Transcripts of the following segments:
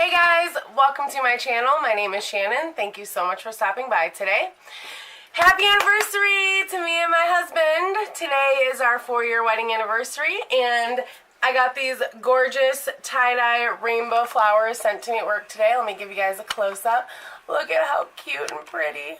Hey guys, welcome to my channel. My name is Shannon. Thank you so much for stopping by today. Happy anniversary to me and my husband. Today is our 4-year wedding anniversary, and I got these gorgeous tie-dye rainbow flowers sent to me at work today. Let me give you guys a close-up. Look at how cute and pretty.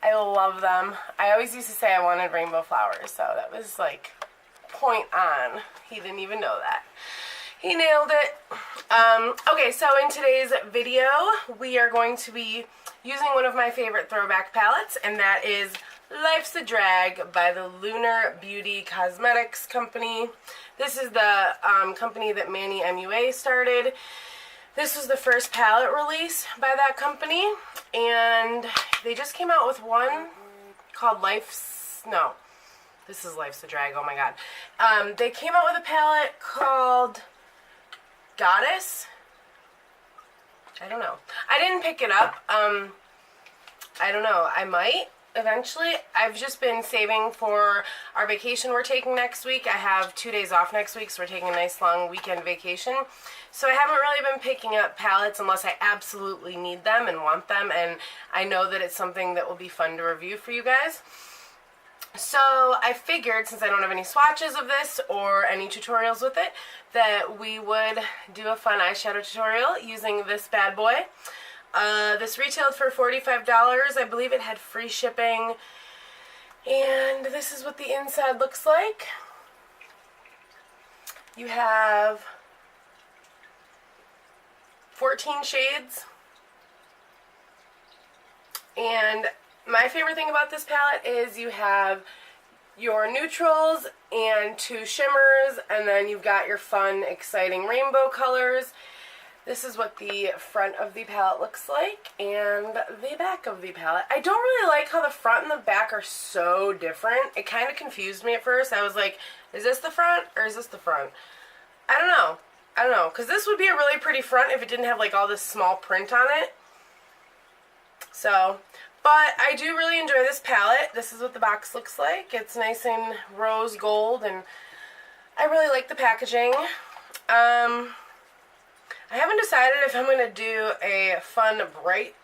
I love them. I always used to say I wanted rainbow flowers, so that was like point on. He didn't even know that. He nailed it. Okay, so in today's video, we are going to be using one of my favorite throwback palettes, and that is Life's a Drag by the Lunar Beauty Cosmetics Company. This is the company that Manny MUA started. This was the first palette release by that company, and they just came out with one called this is Life's a Drag, oh my god. They came out with a palette called Goddess. I don't know. I didn't pick it up. I don't know. I might eventually. I've just been saving for our vacation we're taking next week. I have 2 days off next week, so we're taking a nice long weekend vacation. So I haven't really been picking up palettes unless I absolutely need them and want them, and I know that it's something that will be fun to review for you guys. So I figured, since I don't have any swatches of this or any tutorials with it, that we would do a fun eyeshadow tutorial using this bad boy. This retailed for $45. I believe it had free shipping. And this is what the inside looks like. You have 14 shades. And my favorite thing about this palette is you have your neutrals and 2 shimmers, and then you've got your fun, exciting rainbow colors. This is what the front of the palette looks like, and the back of the palette. I don't really like how the front and the back are so different. It kind of confused me at first. I was like, is this the front or is this the front? I don't know, because this would be a really pretty front if it didn't have like all this small print on it. So, but I do really enjoy this palette. This is what the box looks like. It's nice and rose gold, and I really like the packaging. I haven't decided if I'm going to do a fun, bright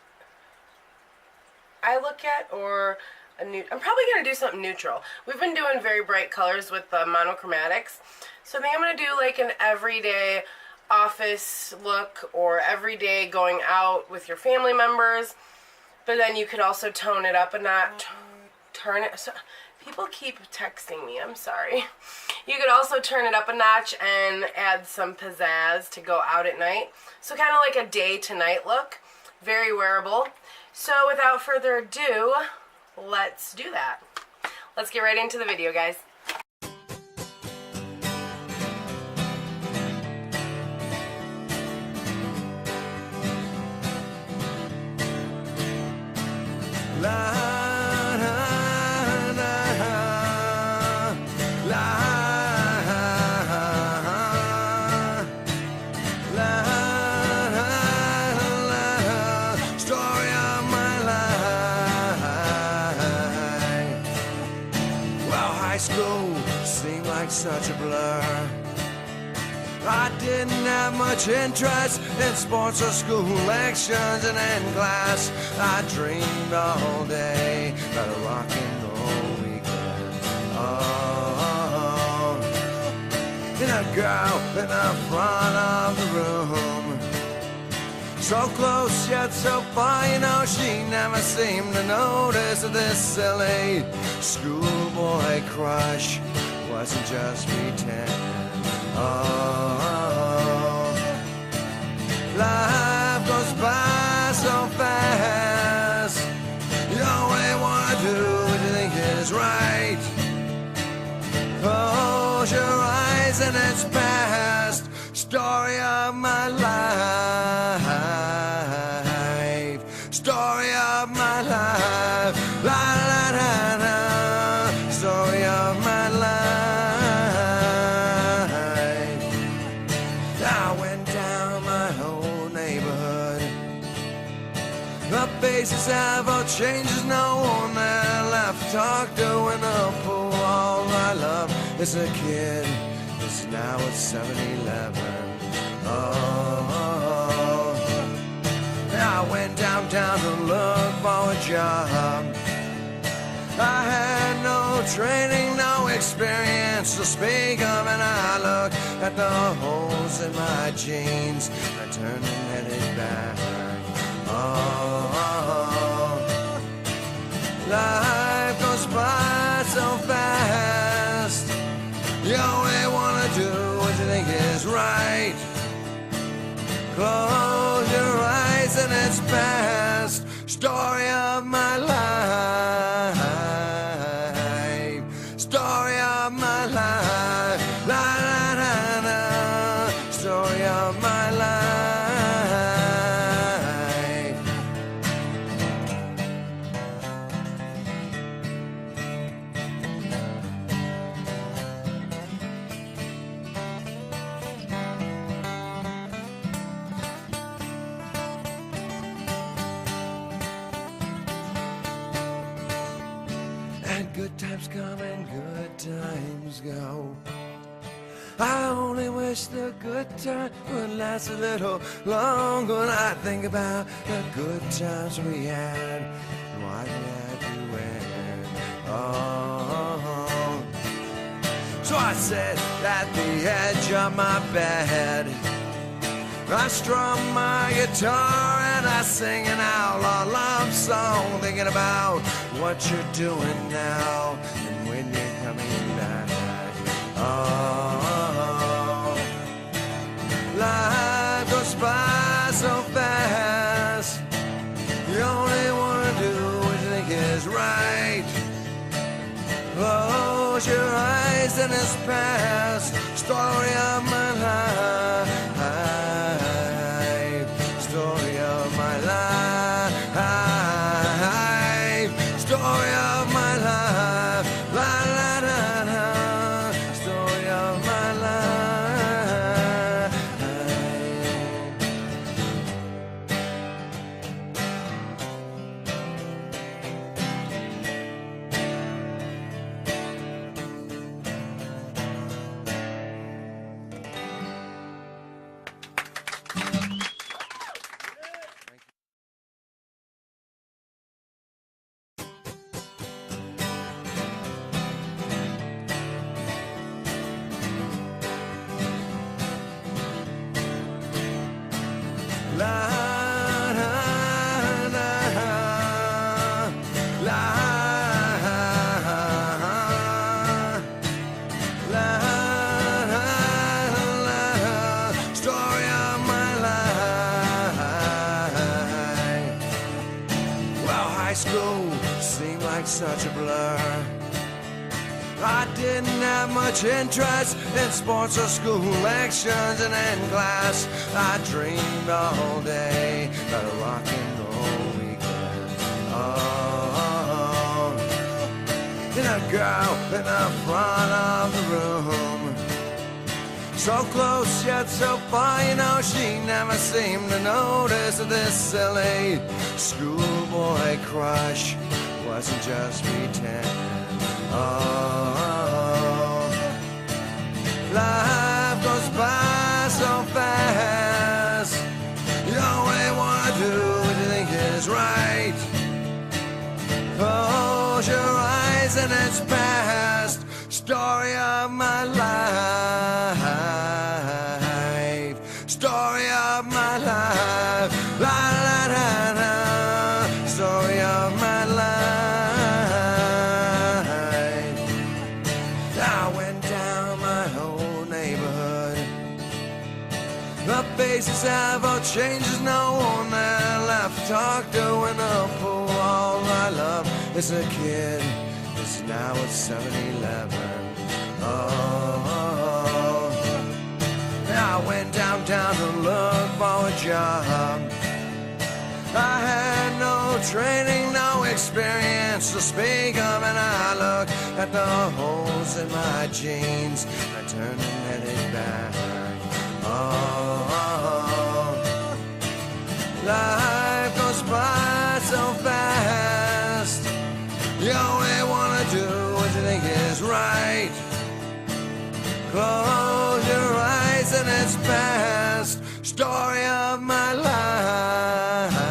eye look yet, or a new. I'm probably going to do something neutral. We've been doing very bright colors with the monochromatics, so I think I'm going to do like an everyday office look, or everyday going out with your family members. But then you could also tone it up a notch. Turn it. So, people keep texting me. I'm sorry. You could also turn it up a notch and add some pizzazz to go out at night. So kind of like a day to night look. Very wearable. So without further ado, let's do that. Let's get right into the video, guys. Seemed like such a blur. I didn't have much interest in sports or school lectures, and in class I dreamed all day about a rock and roll weekend. Oh, and a girl in the front of the room, so close yet so far, you know, she never seemed to notice that this silly schoolboy crush wasn't just pretend. Oh, life goes by so fast. You only want to do what you think is right. Close your eyes and it's past. Story of my life. Story of my life. La la la la. Story of my life. I went down my whole neighborhood. The faces have all changes, no one there left to talk to in the pool. All I love is a kid. It's now at 7-Eleven. Oh, I went downtown to look for a job. I had no training, no experience to speak of, and I looked at the holes in my jeans. I turned and headed back. Oh, life goes by so fast. You only wanna do what you think is right. Close your eyes and it's past. Story of my life. Story of my life. La la la la. Story of my life. Good times come and good times go. I only wish the good time would last a little longer. When I think about the good times we had and what we had to win. Oh, so I sit at the edge of my bed. I strum my guitar and I sing an outlaw love song, thinking about what you're doing now and when you're coming back. Oh, life goes by so fast. You only want to do what you think is right. Close your eyes and it's past. Story of my life. Story of my life. Story of my life. La la la la. Story of my life. La la la la la la. Story of my life. Well, high school seemed like such a blur. I didn't have much interest in sports or school lectures, and in class I dreamed all day about a rock and roll weekend. Oh, and a girl in the front of the room, so close yet so far, you know, she never seemed to notice that this silly schoolboy crush wasn't just pretend. Oh, life goes by so fast. You only want to do what you think is right. Close your eyes and it's past. Story of my life. Story of my life. La la la la. Story of my life. The faces have all changes, no one there left to talk to in the pool. All I love is a kid, it's now at 7-Eleven. Oh, I went downtown to look for a job. I had no training, no experience to speak of, and I looked at the holes in my jeans. I turned and headed back. Oh, life goes by so fast. You only want to do what you think is right. Close your eyes and it's past. Story of my life.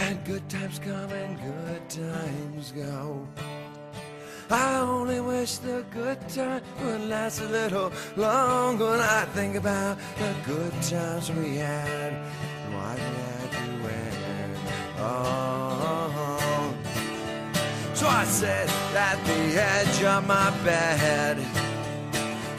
and good times come and good times go. I only wish the good time would last a little longer when I think about the good times we had and why we had to end. Oh, so I sit at the edge of my bed,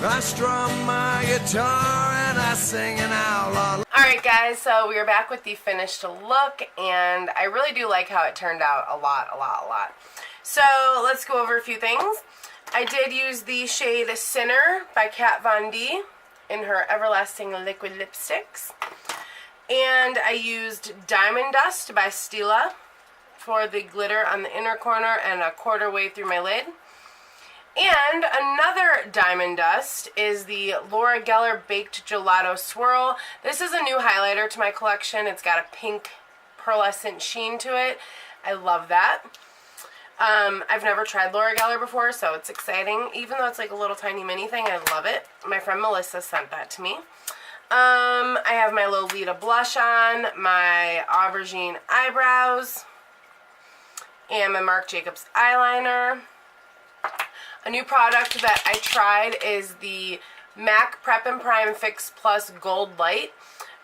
I strum my guitar and I sing an outlaw. Alright guys, so we are back with the finished look, and I really do like how it turned out a lot. So let's go over a few things. I did use the shade Sinner by Kat Von D in her Everlasting Liquid Lipsticks. And I used Diamond Dust by Stila for the glitter on the inner corner and a quarter way through my lid. And another Diamond Dust is the Laura Geller Baked Gelato Swirl. This is a new highlighter to my collection. It's got a pink pearlescent sheen to it. I love that. I've never tried Laura Geller before, so it's exciting. Even though it's like a little tiny mini thing, I love it. My friend Melissa sent that to me. I have my Lolita blush on, my aubergine eyebrows, and my Marc Jacobs eyeliner. A new product that I tried is the MAC Prep and Prime Fix Plus Gold Light.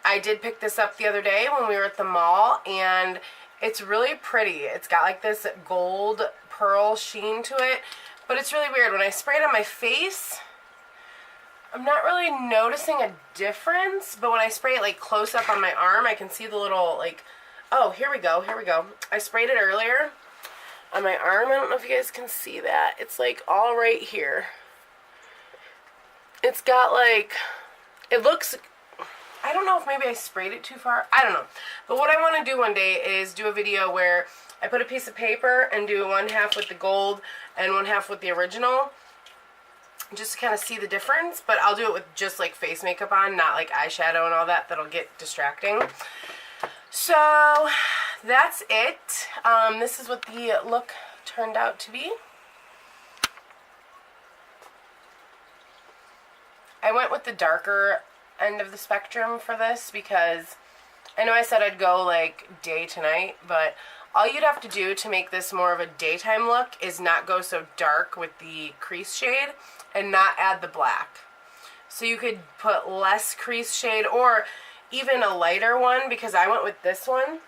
I did pick this up the other day when we were at the mall, and it's really pretty. It's got like this gold pearl sheen to it, but it's really weird. When I spray it on my face, I'm not really noticing a difference, but when I spray it like close up on my arm, I can see the little like, oh, here we go. I sprayed it earlier on my arm. I don't know if you guys can see that. It's like all right here. It's got like, it looks, I don't know if maybe I sprayed it too far. I don't know. But what I want to do one day is do a video where I put a piece of paper and do one half with the gold and one half with the original, just to kind of see the difference. But I'll do it with just like face makeup on, not like eyeshadow and all that. That'll get distracting. So that's it. This is what the look turned out to be. I went with the darker end of the spectrum for this because I know I said I'd go like day to night, but all you'd have to do to make this more of a daytime look is not go so dark with the crease shade and not add the black. So you could put less crease shade or even a lighter one, because I went with this one.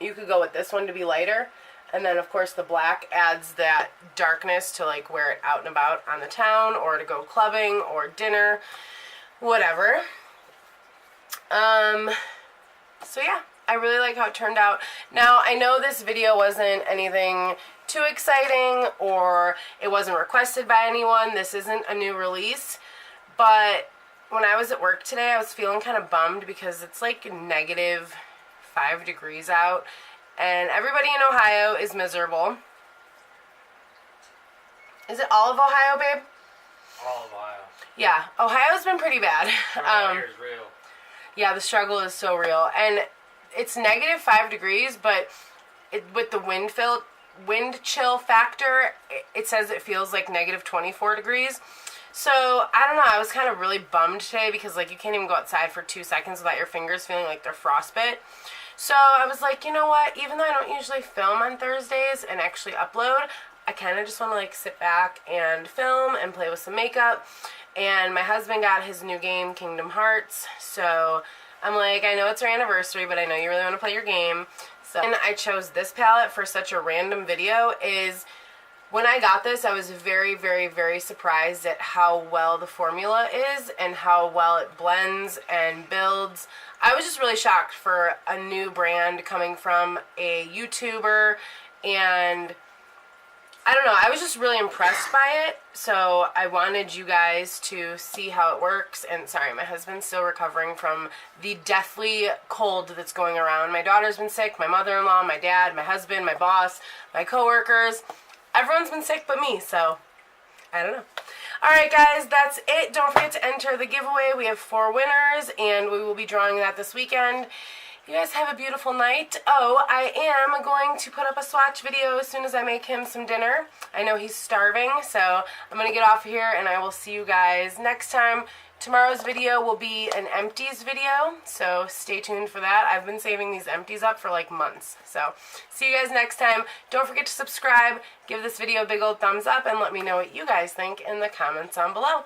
You could go with this one to be lighter, and then of course the black adds that darkness to like wear it out and about on the town or to go clubbing or dinner, whatever. So yeah, I really like how it turned out. Now I know this video wasn't anything too exciting or it wasn't requested by anyone. This isn't a new release, but when I was at work today, I was feeling kind of bummed because it's like -5 degrees out, and everybody in Ohio is miserable. Is it all of Ohio, babe? All of Ohio. Yeah, Ohio's been pretty bad. Here's real. Yeah, the struggle is so real, and it's -5 degrees, but with the wind chill factor, it says it feels like -24 degrees. So, I don't know, I was kind of really bummed today because, like, you can't even go outside for 2 seconds without your fingers feeling like they're frostbite. So, I was like, you know what, even though I don't usually film on Thursdays and actually upload, I kind of just want to, like, sit back and film and play with some makeup. And my husband got his new game, Kingdom Hearts, so I'm like, I know it's our anniversary, but I know you really want to play your game. So, and I chose this palette for such a random video is... When I got this, I was very, very, very surprised at how well the formula is and how well it blends and builds. I was just really shocked for a new brand coming from a YouTuber, and I don't know, I was just really impressed by it, so I wanted you guys to see how it works. And sorry, my husband's still recovering from the deathly cold that's going around. My daughter's been sick, my mother-in-law, my dad, my husband, my boss, my coworkers. Everyone's been sick but me, so I don't know. Alright guys, that's it. Don't forget to enter the giveaway. We have 4 winners, and we will be drawing that this weekend. You guys have a beautiful night. Oh, I am going to put up a swatch video as soon as I make him some dinner. I know he's starving, so I'm going to get off here, and I will see you guys next time. Tomorrow's video will be an empties video, so stay tuned for that. I've been saving these empties up for like months. So see you guys next time. Don't forget to subscribe, give this video a big old thumbs up, and let me know what you guys think in the comments down below.